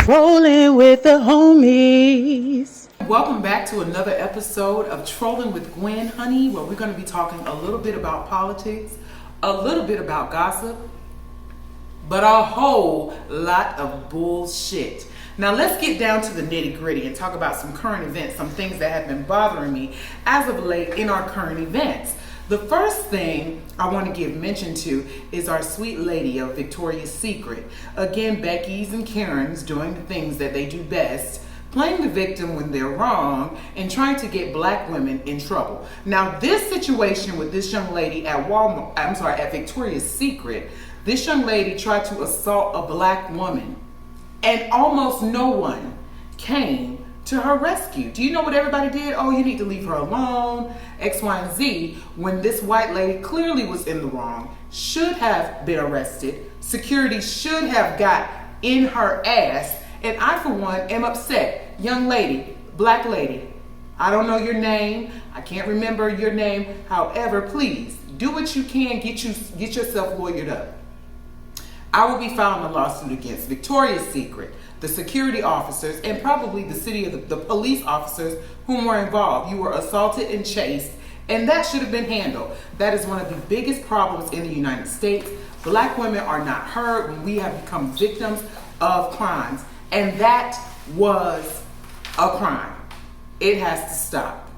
Trollin with the homies. Welcome back to another episode of Trollin with Gwen, honey, where we're going to be talking a little bit about politics, a little bit about gossip, but a whole lot of bullshit. Now let's get down to the nitty gritty and talk about some current events, some things that have been bothering me as of late in our current events. The first thing I want to give mention to is our sweet lady of Victoria's Secret. Again, Becky's and Karen's doing the things that they do best, playing the victim when they're wrong and trying to get black women in trouble. Now, this situation with this young lady at at Victoria's Secret, this young lady tried to assault a black woman and almost no one came to her rescue. Do you know what everybody did? Oh, you need to leave her alone, X, Y, and Z, when this white lady clearly was in the wrong, should have been arrested. Security should have got in her ass. And I, for one, am upset. Young lady, black lady, I don't know your name. I can't remember your name. However, please do what you can, get yourself lawyered up. I will be filing a lawsuit against Victoria's Secret, the security officers, and probably the city of the police officers whom were involved. You were assaulted and chased, and that should have been handled. That is one of the biggest problems in the United States. Black women are not heard when we have become victims of crimes, and that was a crime. It has to stop.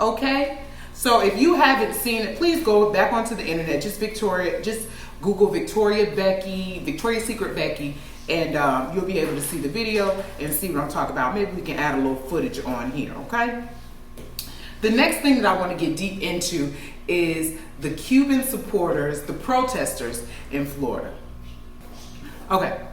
Okay? So if you haven't seen it, please go back onto the internet. Just Google Victoria's Secret Becky, and you'll be able to see the video and see what I'm talking about. Maybe we can add a little footage on here, okay? The next thing that I want to get deep into is the Cuban supporters, the protesters in Florida. Okay,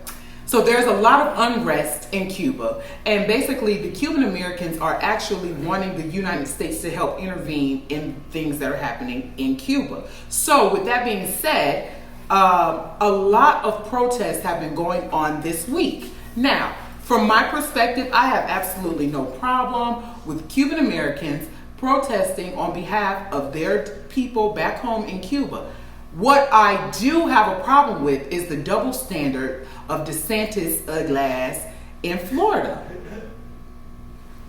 so there's a lot of unrest in Cuba, and basically the Cuban Americans are actually wanting the United States to help intervene in things that are happening in Cuba. So with that being said, a lot of protests have been going on this week. Now, from my perspective, I have absolutely no problem with Cuban Americans protesting on behalf of their people back home in Cuba. What I do have a problem with is the double standard of DeSantis glass in Florida.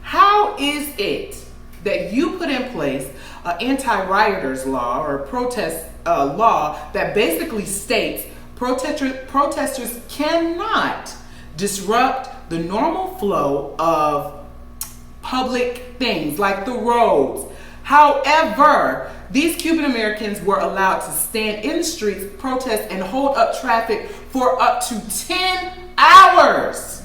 How is it that you put in place an anti-rioters law or a protest law that basically states protesters cannot disrupt the normal flow of public things like the roads? However, these Cuban Americans were allowed to stand in the streets, protest, and hold up traffic for up to 10 hours.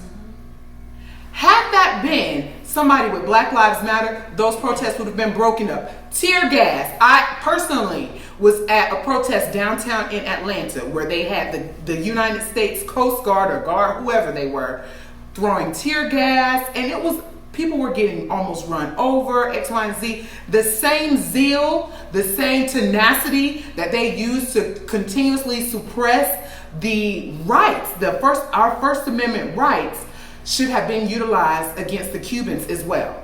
Had that been somebody with Black Lives Matter, those protests would have been broken up. Tear gas. I personally was at a protest downtown in Atlanta where they had the United States Coast Guard or Guard, whoever they were, throwing tear gas, and people were getting almost run over, X, Y, and Z. The same zeal, the same tenacity that they used to continuously suppress the rights, our First Amendment rights, should have been utilized against the Cubans as well.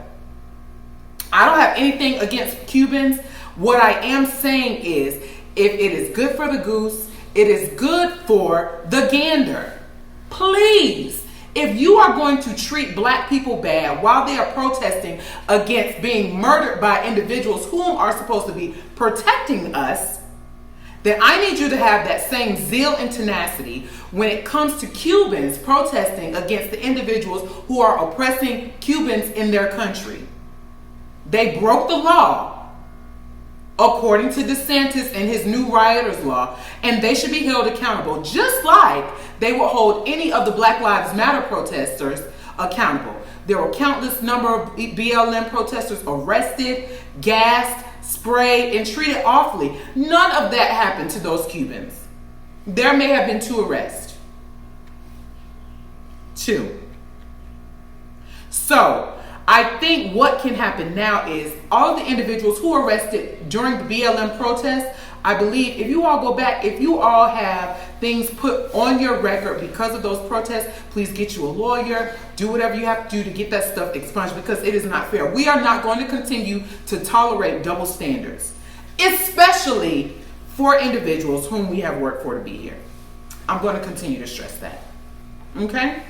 I don't have anything against Cubans. What I am saying is, if it is good for the goose, it is good for the gander. Please, if you are going to treat black people bad while they are protesting against being murdered by individuals whom are supposed to be protecting us, then I need you to have that same zeal and tenacity when it comes to Cubans protesting against the individuals who are oppressing Cubans in their country. They broke the law, according to DeSantis and his new rioters law, and they should be held accountable, just like they will hold any of the Black Lives Matter protesters accountable. There were countless number of BLM protesters arrested, gassed, sprayed, and treated awfully. None of that happened to those Cubans. There may have been 2 arrests. 2. So, I think what can happen now is all of the individuals who were arrested during the BLM protests, I believe if you all go back, if you all have things put on your record because of those protests, please get you a lawyer, do whatever you have to do to get that stuff expunged, because it is not fair. We are not going to continue to tolerate double standards, especially for individuals whom we have worked for to be here. I'm going to continue to stress that. Okay?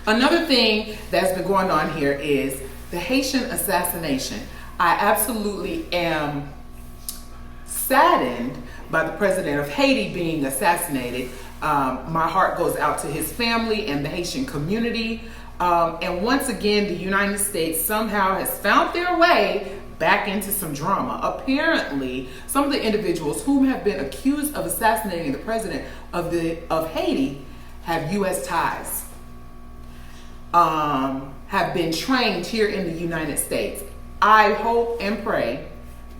Another thing that's been going on here is the Haitian assassination. I absolutely am saddened by the president of Haiti being assassinated. My heart goes out to his family and the Haitian community. And once again, the United States somehow has found their way back into some drama. Apparently, some of the individuals whom have been accused of assassinating the president of Haiti have U.S. ties. Have been trained here in the United States. I hope and pray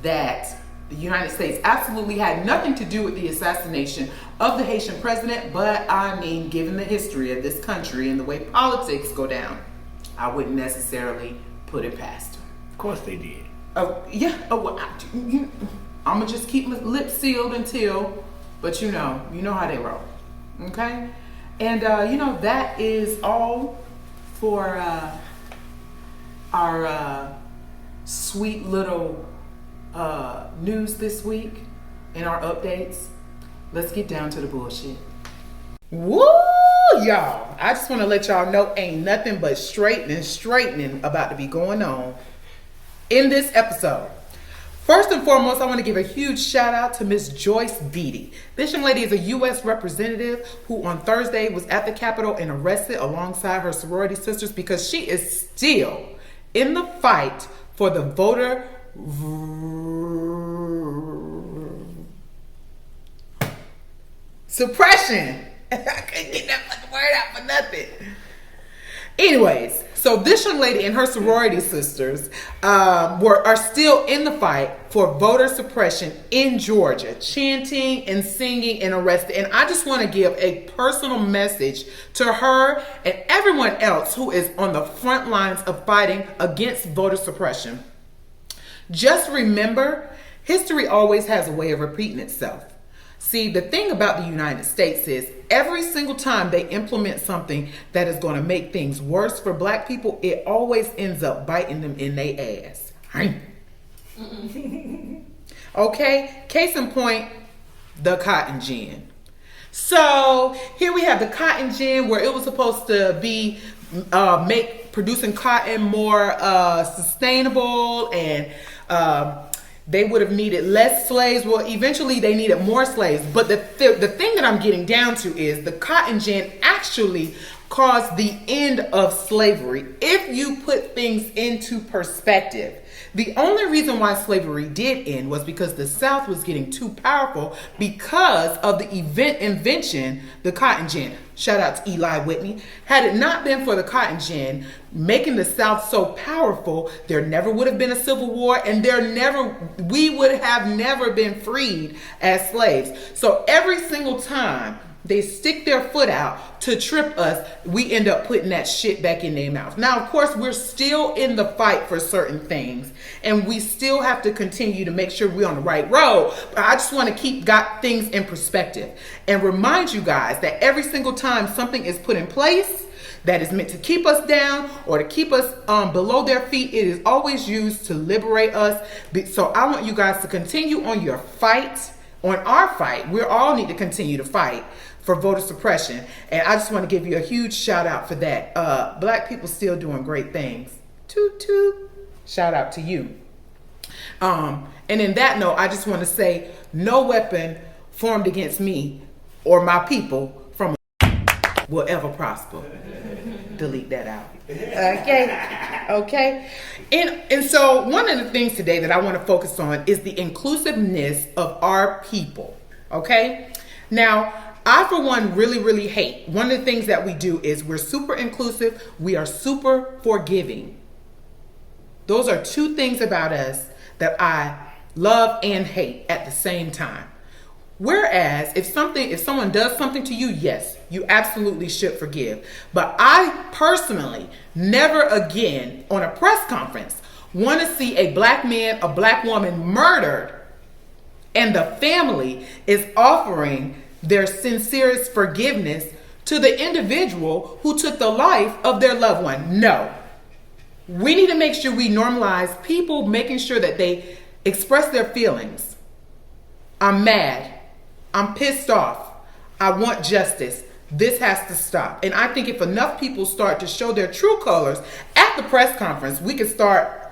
that the United States absolutely had nothing to do with the assassination of the Haitian president, but I mean, given the history of this country and the way politics go down, I wouldn't necessarily put it past them. Of course they did. Oh, yeah. Oh, well, I'm going to just keep my lips sealed until, but you know how they roll. Okay? And, that is all for our sweet little news this week and our updates. Let's get down to the bullshit. Woo, y'all. I just want to let y'all know ain't nothing but straightening about to be going on in this episode. First and foremost, I want to give a huge shout out to Miss Joyce Beatty. This young lady is a U.S. representative who on Thursday was at the Capitol and arrested alongside her sorority sisters because she is still in the fight for the voter suppression. I couldn't get that fucking word out for nothing. Anyways, so this young lady and her sorority sisters are still in the fight for voter suppression in Georgia, chanting and singing and arrested. And I just want to give a personal message to her and everyone else who is on the front lines of fighting against voter suppression. Just remember, history always has a way of repeating itself. See, the thing about the United States is every single time they implement something that is going to make things worse for black people, it always ends up biting them in their ass. Okay? Case in point, the cotton gin. So here we have the cotton gin where it was supposed to be producing cotton more sustainable and they would have needed less slaves. Well, eventually they needed more slaves. But the thing that I'm getting down to is the cotton gin actually caused the end of slavery. If you put things into perspective, the only reason why slavery did end was because the South was getting too powerful because of the invention, the cotton gin. Shout out to Eli Whitney. Had it not been for the cotton gin making the South so powerful, there never would have been a civil war, and we would have never been freed as slaves. So every single time they stick their foot out to trip us, we end up putting that shit back in their mouth. Now, of course, we're still in the fight for certain things, and we still have to continue to make sure we're on the right road. But I just want to got things in perspective and remind you guys that every single time something is put in place that is meant to keep us down or to keep us below their feet, it is always used to liberate us. So I want you guys to continue on your fight, on our fight. We all need to continue to fight for voter suppression. And I just want to give you a huge shout out for that. Black people still doing great things. Toot toot. Shout out to you. And in that note, I just want to say no weapon formed against me or my people from will ever prosper. Delete that out. Okay. And so one of the things today that I want to focus on is the inclusiveness of our people. Okay. Now, I, for one, really, really hate. One of the things that we do is we're super inclusive. We are super forgiving. Those are two things about us that I love and hate at the same time. Whereas if someone does something to you, yes, you absolutely should forgive. But I personally never again on a press conference want to see a black man, a black woman murdered, and the family is offering their sincerest forgiveness to the individual who took the life of their loved one. No. We need to make sure we normalize people making sure that they express their feelings. I'm mad. I'm pissed off. I want justice. This has to stop. And I think if enough people start to show their true colors at the press conference, we can start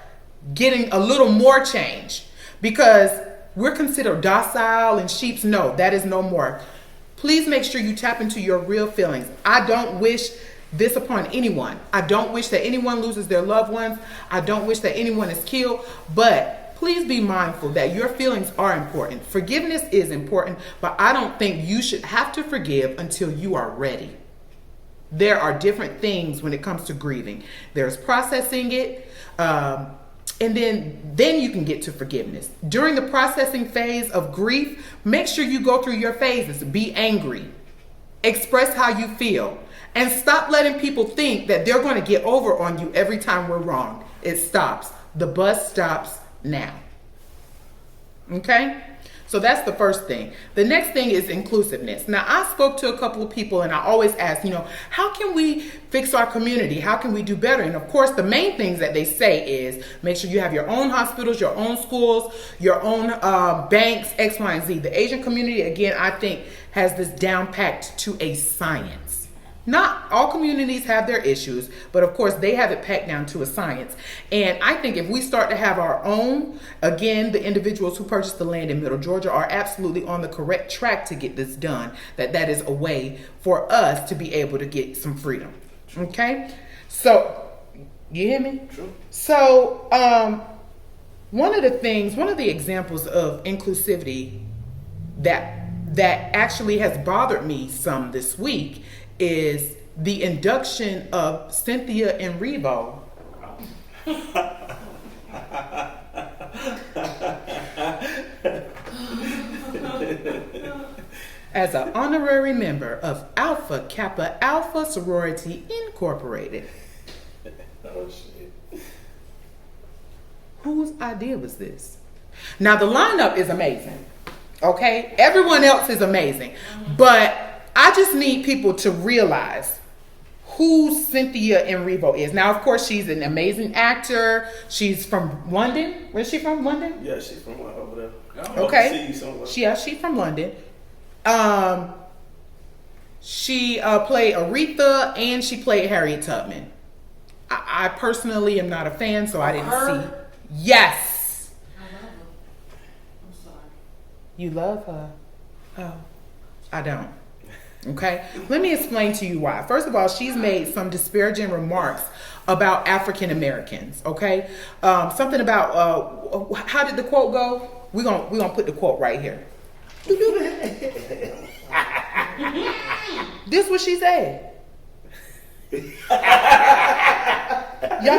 getting a little more change, because we're considered docile and sheeps. No, that is no more. Please make sure you tap into your real feelings. I don't wish this upon anyone. I don't wish that anyone loses their loved ones. I don't wish that anyone is killed, but please be mindful that your feelings are important. Forgiveness is important, but I don't think you should have to forgive until you are ready. There are different things when it comes to grieving. There's processing it, and then you can get to forgiveness. During the processing phase of grief, make sure you go through your phases. Be angry. Express how you feel. And stop letting people think that they're going to get over on you every time we're wrong. It stops. The bus stops now. Okay? So that's the first thing. The next thing is inclusiveness. Now, I spoke to a couple of people and I always ask, how can we fix our community? How can we do better? And of course, the main things that they say is make sure you have your own hospitals, your own schools, your own banks, X, Y, and Z. The Asian community, again, I think has this down packed to a science. Not all communities have their issues, but of course they have it packed down to a science. And I think if we start to have our own, again, the individuals who purchased the land in Middle Georgia are absolutely on the correct track to get this done. That is a way for us to be able to get some freedom. Okay? So, you hear me? True. So, one of the examples of inclusivity that actually has bothered me some this week is the induction of Cynthia Erivo as an honorary member of Alpha Kappa Alpha Sorority Incorporated. Oh, shit. Whose idea was this? Now, the lineup is amazing. Okay? Everyone else is amazing. But I just need people to realize who Cynthia Erivo is. Now, of course, she's an amazing actor. She's from London. Where's she from? London? Yeah, she's from over there. Okay. See you somewhere. She's from London. She played Aretha and she played Harriet Tubman. I personally am not a fan, so I didn't see. Yes. I love her. I'm sorry. You love her? Oh, I don't. Okay, let me explain to you why. First of all, she's made some disparaging remarks about African Americans. Okay, something about how did the quote go? We're gonna put the quote right here. This what she said. Y'all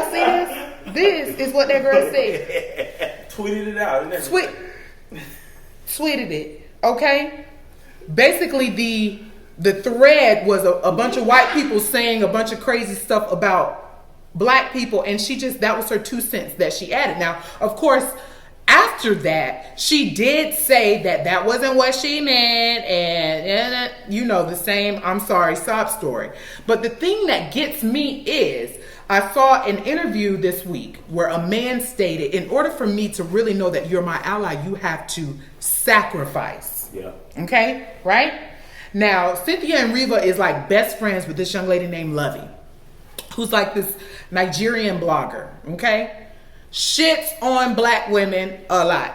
see this? This is what that girl said. Tweeted it out. Tweeted it. Okay. Basically, the thread was a bunch of white people saying a bunch of crazy stuff about black people, and that was her 2 cents that she added. Now, of course, after that, she did say that wasn't what she meant, and the same I'm sorry sob story. But the thing that gets me is I saw an interview this week where a man stated, in order for me to really know that you're my ally, you have to sacrifice. Yeah. Okay? Right? Now, Cynthia Erivo is like best friends with this young lady named Lovey, who's like this Nigerian blogger, okay? Shits on black women a lot.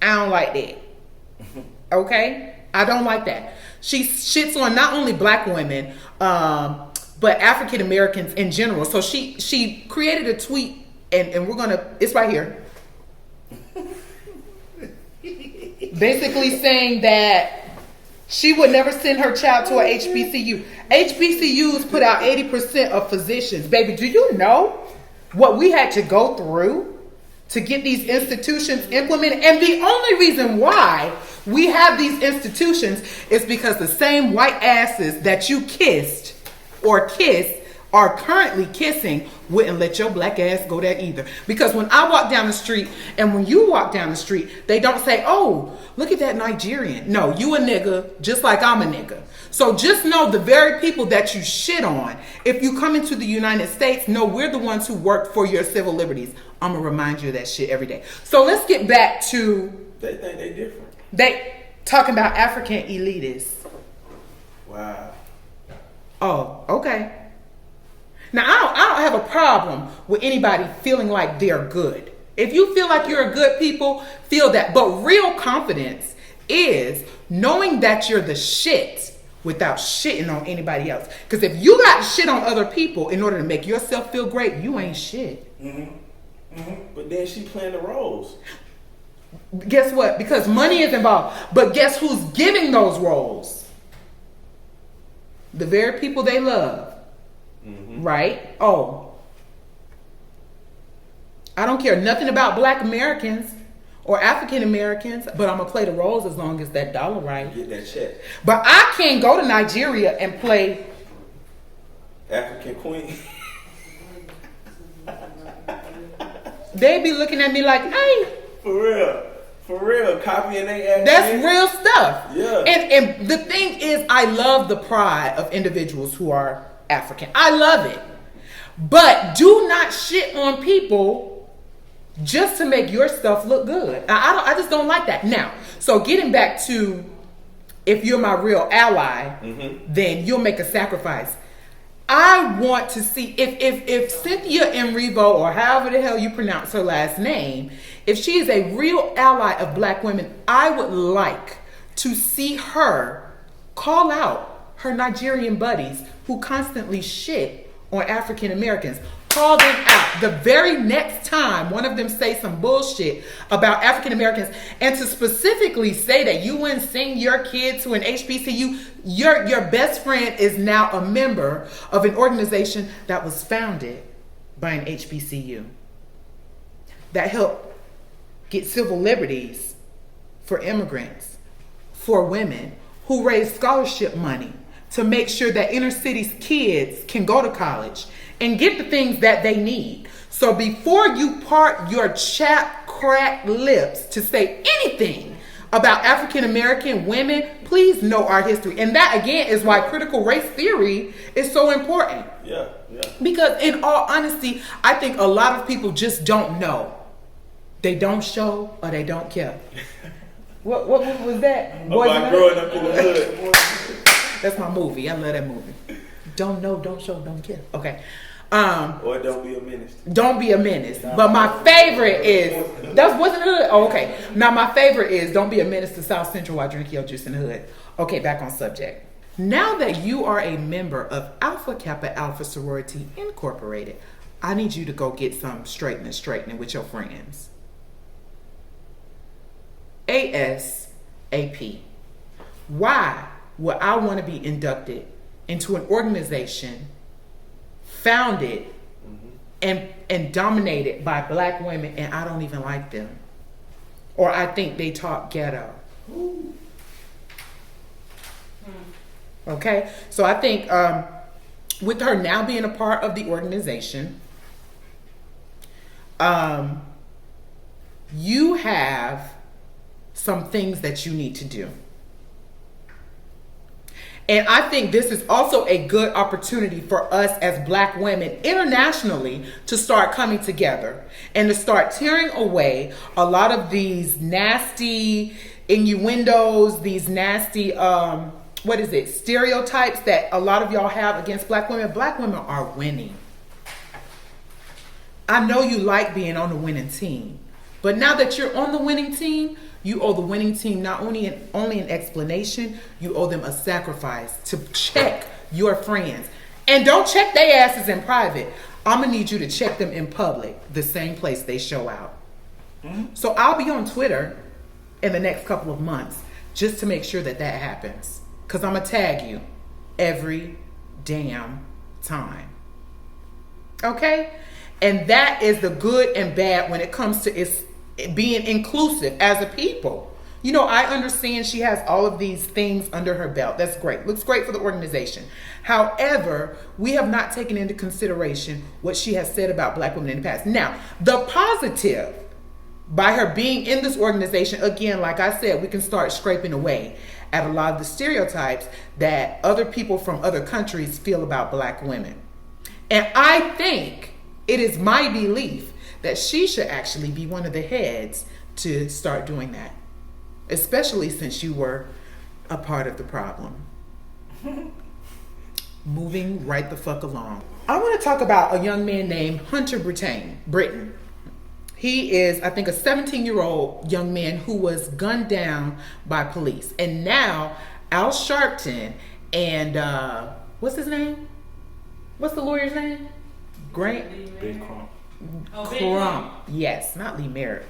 I don't like that. Okay? I don't like that. She shits on not only black women, but African Americans in general. So she created a tweet, and it's right here. Basically saying that she would never send her child to a HBCU. HBCUs put out 80% of physicians. Baby, do you know what we had to go through to get these institutions implemented? And the only reason why we have these institutions is because the same white asses that you kissed or kiss are currently kissing wouldn't let your black ass go there either. Because when I walk down the street and when you walk down the street, they don't say, oh, look at that Nigerian. No, you a nigga just like I'm a nigga. So just know the very people that you shit on, if you come into the United States, no, we're the ones who work for your civil liberties. I'm going to remind you of that shit every day. So let's get back to... They think they different. They talking about African elitists. Wow. Oh, okay. Now, I don't have a problem with anybody feeling like they're good. If you feel like you're a good people, feel that. But real confidence is knowing that you're the shit without shitting on anybody else. Because if you got to shit on other people in order to make yourself feel great, you ain't shit. But then she playing the roles. Guess what? Because money is involved. But guess who's giving those roles? The very people they love. Right? Oh. I don't care nothing about Black Americans or African Americans, but I'm going to play the roles as long as that dollar right. Get that check. But I can't go to Nigeria and play African queen. They be looking at me like, hey. For real. Copying they accent. That's real stuff. Yeah. And the thing is, I love the pride of individuals who are African. I love it. But do not shit on people just to make your stuff look good. I just don't like that. Now, so getting back to, if you're my real ally, then you'll make a sacrifice. I want to see if Cynthia Erivo, or however the hell you pronounce her last name, if she is a real ally of Black women, I would like to see her call out her Nigerian buddies who constantly shit on African Americans. Call them out the very next time one of them say some bullshit about African Americans, and to specifically say that you wouldn't send your kid to an HBCU. Your best friend is now a member of an organization that was founded by an HBCU that helped get civil liberties for immigrants, for women, who raised scholarship money to make sure that inner cities kids can go to college and get the things that they need. So before you part your chap cracked lips to say anything about African American women, please know our history. And that again is why critical race theory is so important. Yeah. Because in all honesty, I think a lot of people just don't know. They don't show or they don't care. What was that? Boys About growing up in the hood. That's my movie. I love that movie. Don't know, don't show, don't care. Okay. Or don't be a menace. Don't be a menace. But my favorite is, that wasn't hood? Oh, okay. Now my favorite is don't be a menace to South Central while drinking your juice in the hood. Okay, back on subject. Now that you are a member of Alpha Kappa Alpha Sorority Incorporated, I need you to go get some straightening with your friends. ASAP. Why would I want to be inducted into an organization founded and dominated by Black women, and I don't even like them, or I think they talk ghetto? Okay, so I think with her now being a part of the organization, you have some things that you need to do. And I think this is also a good opportunity for us as Black women internationally to start coming together and to start tearing away a lot of these nasty innuendos, these nasty, stereotypes that a lot of y'all have against Black women. Black women are winning. I know you like being on the winning team, but now that you're on the winning team, you owe the winning team not only an explanation, you owe them a sacrifice to check your friends. And don't check their asses in private. I'm going to need you to check them in public, the same place they show out. So I'll be on Twitter in the next couple of months just to make sure that happens. Because I'm going to tag you every damn time. Okay? And that is the good and bad when it comes to being inclusive as a people. You know, I understand she has all of these things under her belt. That's great. Looks great for the organization. However, we have not taken into consideration what she has said about Black women in the past. Now, the positive, by her being in this organization, again, like I said, we can start scraping away at a lot of the stereotypes that other people from other countries feel about Black women. And I think it is my belief that she should actually be one of the heads to start doing that, especially since you were a part of the problem. Moving right the fuck along. I want to talk about a young man named Hunter Britton. He is, I think, a 17-year-old young man who was gunned down by police. And now Al Sharpton and, what's his name? What's the lawyer's name? Grant? Big Crump. Crump. Yes, not Lee Merritt.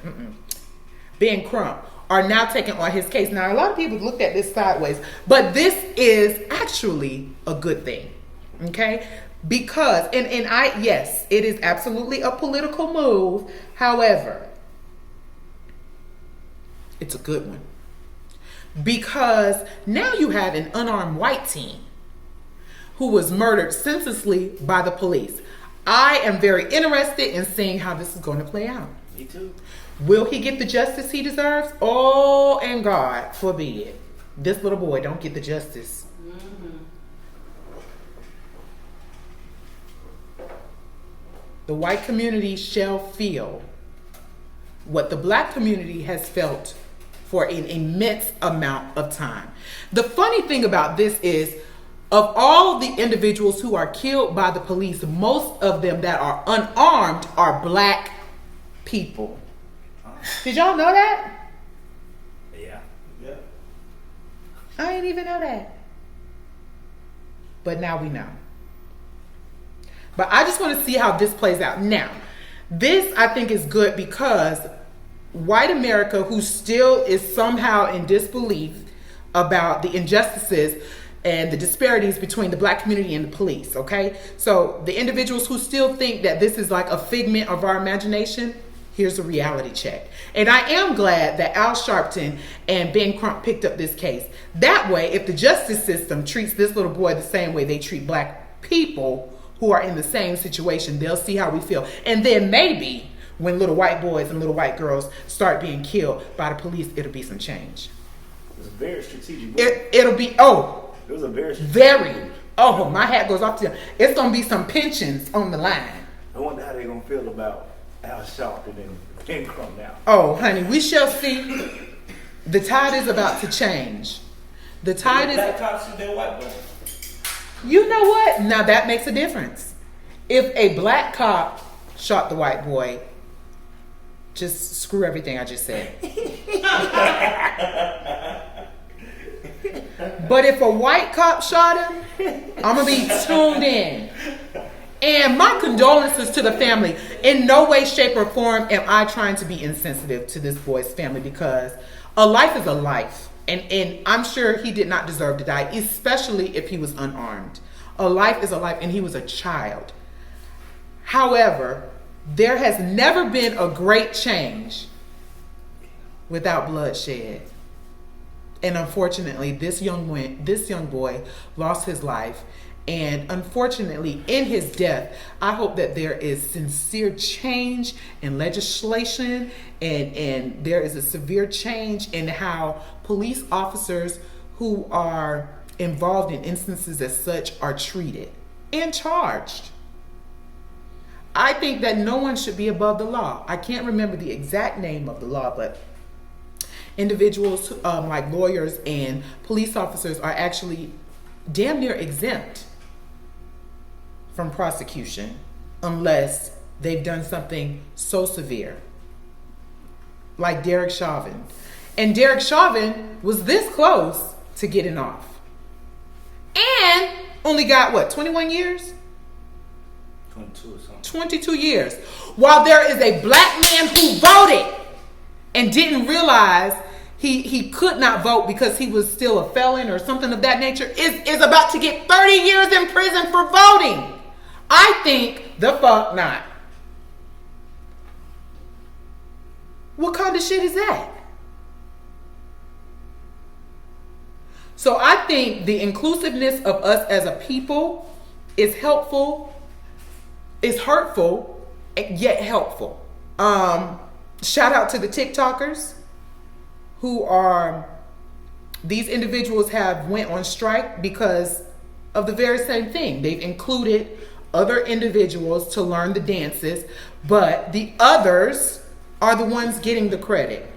Ben Crump are now taking on his case. Now, a lot of people looked at this sideways, but this is actually a good thing, okay? Because, yes, it is absolutely a political move. However, it's a good one. Because now you have an unarmed white teen who was murdered senselessly by the police. I am very interested in seeing how this is going to play out. Me too. Will he get the justice he deserves? Oh, and God forbid this little boy don't get the justice. The white community shall feel what the black community has felt for an immense amount of time. The funny thing about this is, of all the individuals who are killed by the police, most of them that are unarmed are black people. Did y'all know that? Yeah. I didn't even know that. But now we know. But I just want to see how this plays out. Now, this I think is good because white America, who still is somehow in disbelief about the injustices and the disparities between the black community and the police, okay? So the individuals who still think that this is like a figment of our imagination, here's a reality check. And I am glad that Al Sharpton and Ben Crump picked up this case. That way, if the justice system treats this little boy the same way they treat black people who are in the same situation, they'll see how we feel. And then maybe when little white boys and little white girls start being killed by the police, it'll be some change. It was a very strategic move. It'll be, It was a very my hat goes off to them. It's going to be some pensions on the line. I wonder how they're going to feel about Al Sharpton and Ben Crump now. Oh, honey, we shall see. The tide is about to change. The tide is... Black cops shoot their white boys. You know what? Now that makes a difference. If a black cop shot the white boy, just screw everything I just said. But if a white cop shot him, I'm going to be tuned in. And my condolences to the family. In no way, shape, or form am I trying to be insensitive to this boy's family, because a life is a life. And I'm sure he did not deserve to die, especially if he was unarmed. A life is a life, and he was a child. However, there has never been a great change without bloodshed. And unfortunately, this young boy lost his life. And unfortunately, in his death, I hope that there is sincere change in legislation, and there is a severe change in how police officers who are involved in instances as such are treated and charged. I think that no one should be above the law. I can't remember the exact name of the law, but individuals like lawyers and police officers are actually damn near exempt from prosecution unless they've done something so severe, like Derek Chauvin. And Derek Chauvin was this close to getting off and only got 21 years? 22 or something. 22 years. While there is a black man who voted and didn't realize he could not vote because he was still a felon or something of that nature, is about to get 30 years in prison for voting. I think the fuck not. What kind of shit is that? So I think the inclusiveness of us as a people is helpful, is hurtful, yet helpful. Shout out to the TikTokers who are, these individuals have went on strike because of the very same thing. They've included other individuals to learn the dances, but the others are the ones getting the credit.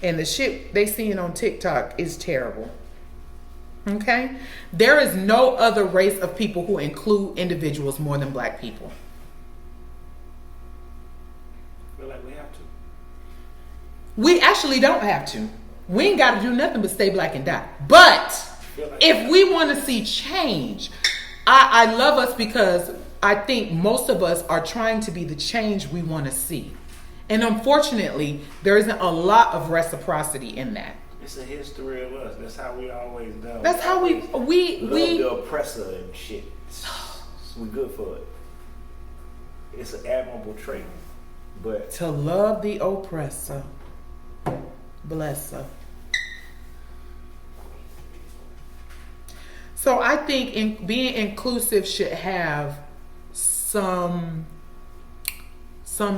And the shit they seeing on TikTok is terrible. Okay? There is no other race of people who include individuals more than black people. I feel like we have to. We actually don't have to. We ain't got to do nothing but stay black and die. But if we want to see change, I love us because I think most of us are trying to be the change we want to see. And unfortunately, there isn't a lot of reciprocity in that. It's a history of us. That's how we always done. That's how we love the oppressor and shit. We good for it. It's an admirable trait. But to love the oppressor. Bless her. So I think being inclusive should have some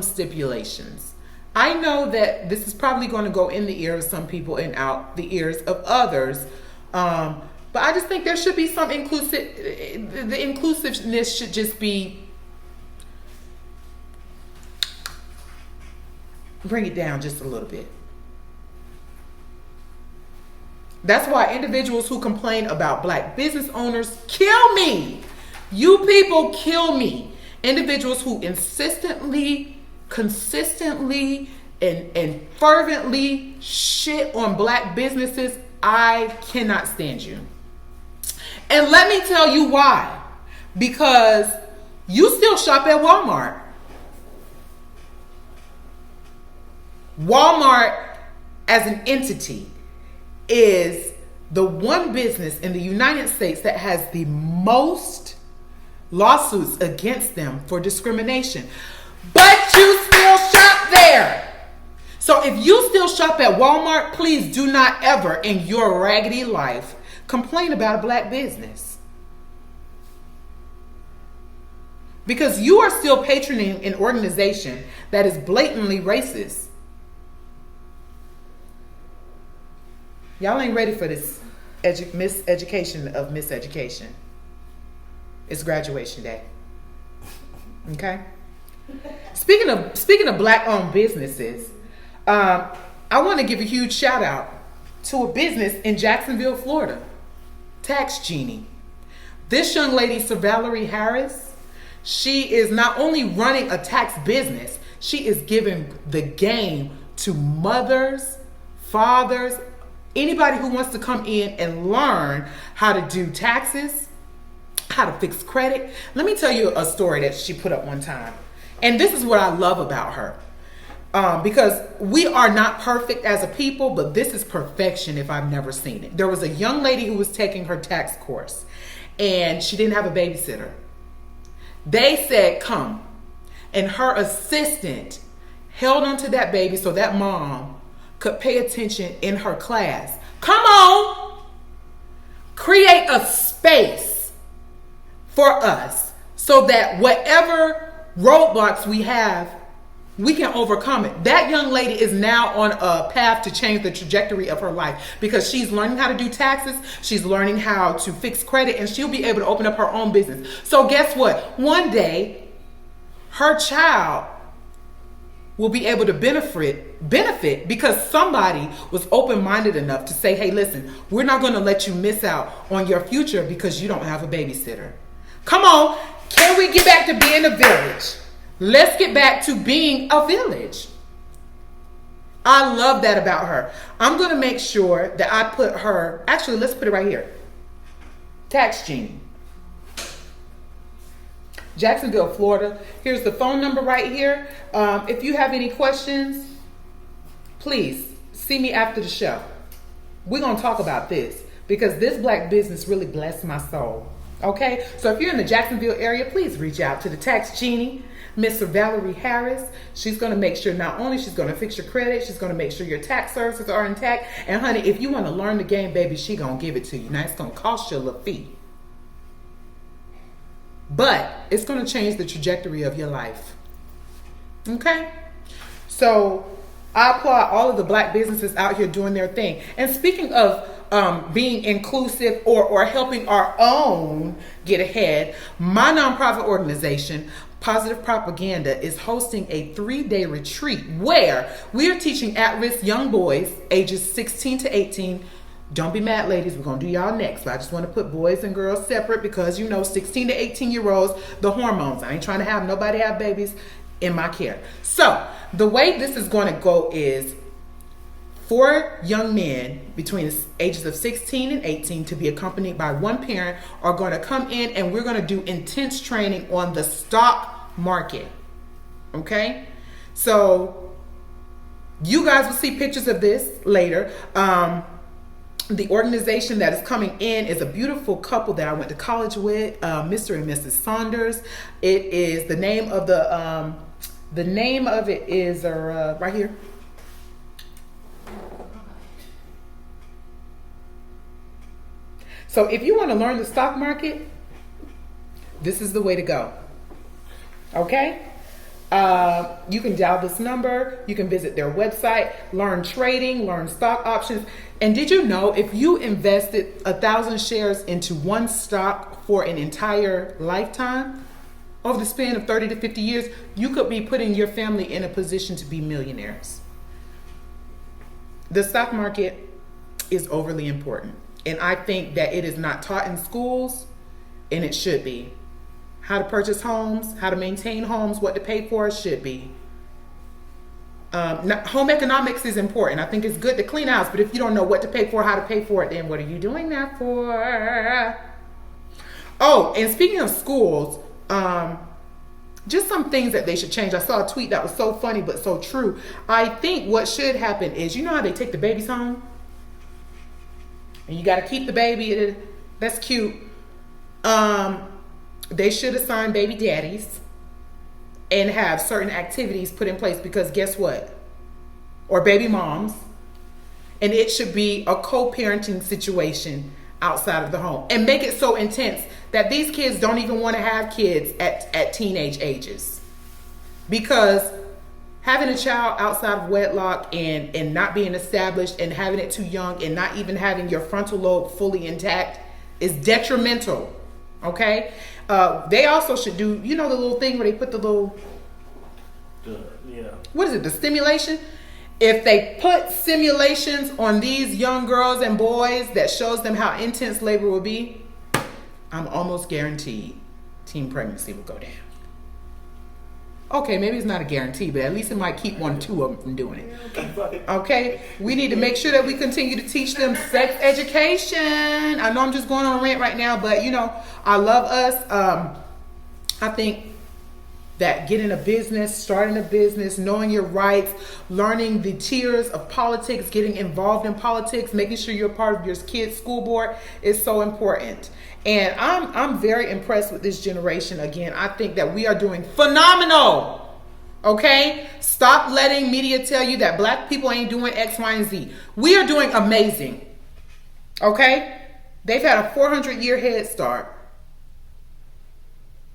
stipulations. I know that this is probably going to go in the ear of some people and out the ears of others. But I just think there should be some inclusive. The inclusiveness should just be, bring it down just a little bit. That's why individuals who complain about black business owners kill me. You people kill me. Individuals who insistently, consistently, and fervently shit on black businesses, I cannot stand you. And let me tell you why. Because you still shop at Walmart. Walmart as an entity is the one business in the United States that has the most lawsuits against them for discrimination. But you still shop there. So if you still shop at Walmart, please do not ever in your raggedy life complain about a black business. Because you are still patroning an organization that is blatantly racist. Y'all ain't ready for this miseducation of miseducation. It's graduation day. Okay? Speaking of black-owned businesses, I want to give a huge shout out to a business in Jacksonville, Florida, Tax Genie. This young lady, Sir Valerie Harris, she is not only running a tax business, she is giving the game to mothers, fathers, anybody who wants to come in and learn how to do taxes, how to fix credit. Let me tell you a story that she put up one time. And this is what I love about her. Because we are not perfect as a people, but this is perfection if I've never seen it. There was a young lady who was taking her tax course and she didn't have a babysitter. They said, come. And her assistant held onto that baby so that mom could pay attention in her class. Come on. Create a space for us so that whatever roadblocks we have, we can overcome it. That young lady is now on a path to change the trajectory of her life because she's learning how to do taxes, she's learning how to fix credit, and she'll be able to open up her own business. So guess what? One day, her child will be able to benefit because somebody was open-minded enough to say, hey, listen, we're not going to let you miss out on your future because you don't have a babysitter. Come on, can we get back to being a village? Let's get back to being a village. I love that about her. I'm going to make sure that I put her, actually, let's put it right here. Tax Genie. Jacksonville, Florida. Here's the phone number right here. If you have any questions, please see me after the show. We're going to talk about this because this black business really blessed my soul. Okay? So if you're in the Jacksonville area, please reach out to the Tax Genie, Mr. Valerie Harris. She's going to make sure not only she's going to fix your credit, she's going to make sure your tax services are intact. And honey, if you want to learn the game, baby, she going to give it to you. Now, it's going to cost you a little fee. But it's going to change the trajectory of your life. Okay? So I applaud all of the black businesses out here doing their thing. And speaking of being inclusive or helping our own get ahead, my nonprofit organization, Positive Propaganda, is hosting a 3-day retreat where we are teaching at-risk young boys ages 16 to 18 Don't be mad, ladies. We're going to do y'all next. But I just want to put boys and girls separate because, 16 to 18-year-olds, the hormones. I ain't trying to have nobody have babies in my care. So the way this is going to go is 4 young men between the ages of 16 and 18 to be accompanied by one parent are going to come in, and we're going to do intense training on the stock market. Okay? So you guys will see pictures of this later. The organization that is coming in is a beautiful couple that I went to college with, Mr. and Mrs. Saunders. It is the name of it is right here. So if you want to learn the stock market, this is the way to go. Okay? You can dial this number. You can visit their website, learn trading, learn stock options. And did you know if you invested 1,000 shares into one stock for an entire lifetime, over the span of 30 to 50 years, you could be putting your family in a position to be millionaires. The stock market is overly important. And I think that it is not taught in schools, and it should be. How to purchase homes, how to maintain homes, what to pay for should be. Home economics is important. I think it's good to clean a house, but if you don't know what to pay for, how to pay for it, then what are you doing that for? Oh, and speaking of schools, just some things that they should change. I saw a tweet that was so funny but so true. I think what should happen is, you know how they take the babies home? And you got to keep the baby. That's cute. They should assign baby daddies and have certain activities put in place, because guess what? Or baby moms. And it should be a co-parenting situation outside of the home. And make it so intense that these kids don't even want to have kids at teenage ages. Because having a child outside of wedlock and not being established and having it too young and not even having your frontal lobe fully intact is detrimental. Okay? They also should do, the little thing where they put the little, what is it, the stimulation? If they put simulations on these young girls and boys that shows them how intense labor will be, I'm almost guaranteed teen pregnancy will go down. Okay, maybe it's not a guarantee, but at least it might keep 1 or 2 of them from doing it. Okay, we need to make sure that we continue to teach them sex education. I know I'm just going on a rant right now, but I love us. I think that getting a business, starting a business, knowing your rights, learning the tiers of politics, getting involved in politics, making sure you're part of your kid's school board is so important. And I'm very impressed with this generation. Again, I think that we are doing phenomenal. Okay? Stop letting media tell you that black people ain't doing X, Y, and Z. We are doing amazing. Okay? They've had a 400-year head start.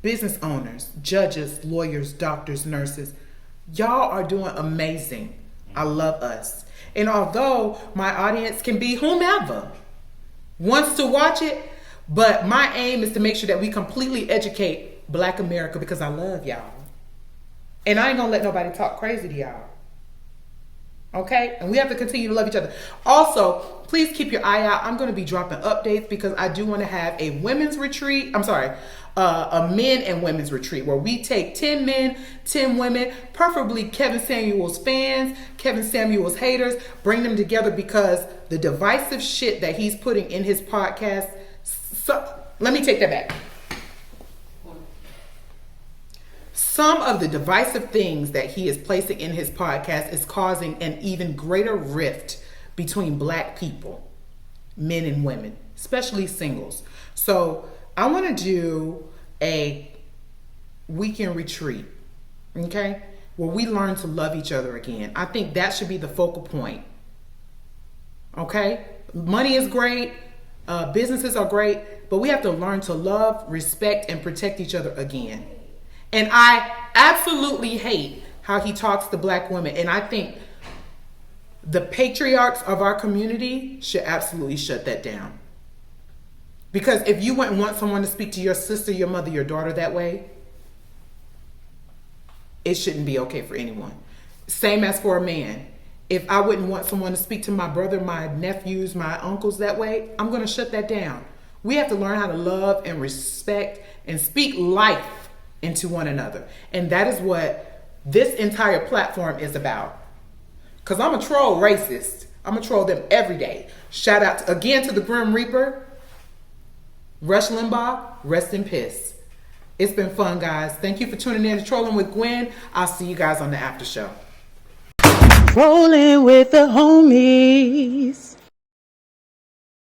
Business owners, judges, lawyers, doctors, nurses, y'all are doing amazing. I love us. And although my audience can be whomever wants to watch it, but my aim is to make sure that we completely educate Black America, because I love y'all. And I ain't gonna let nobody talk crazy to y'all. Okay? And we have to continue to love each other. Also, please keep your eye out. I'm gonna be dropping updates because I do want to have a women's retreat. A men and women's retreat where we take 10 men, 10 women, preferably Kevin Samuels fans, Kevin Samuels haters, bring them together, because the divisive shit that he's putting in his podcast. So, let me take that back. Some of the divisive things that he is placing in his podcast is causing an even greater rift between Black people, men and women, especially singles. So I want to do a weekend retreat, okay, where we learn to love each other again. I think that should be the focal point. Okay? Money is great. Businesses are great, but we have to learn to love, respect, and protect each other again. And I absolutely hate how he talks to Black women. And I think the patriarchs of our community should absolutely shut that down. Because if you wouldn't want someone to speak to your sister, your mother, your daughter that way, it shouldn't be okay for anyone. Same as for a man. if I wouldn't want someone to speak to my brother, my nephews, my uncles that way, I'm going to shut that down. We have to learn how to love and respect and speak life into one another. And that is what this entire platform is about. Because I'm a troll racist. I'm going to troll them every day. Shout out again to the Grim Reaper. Rush Limbaugh, rest in peace. It's been fun, guys. Thank you for tuning in to Trollin with Gwen. I'll see you guys on the after show. Rolling with the homies.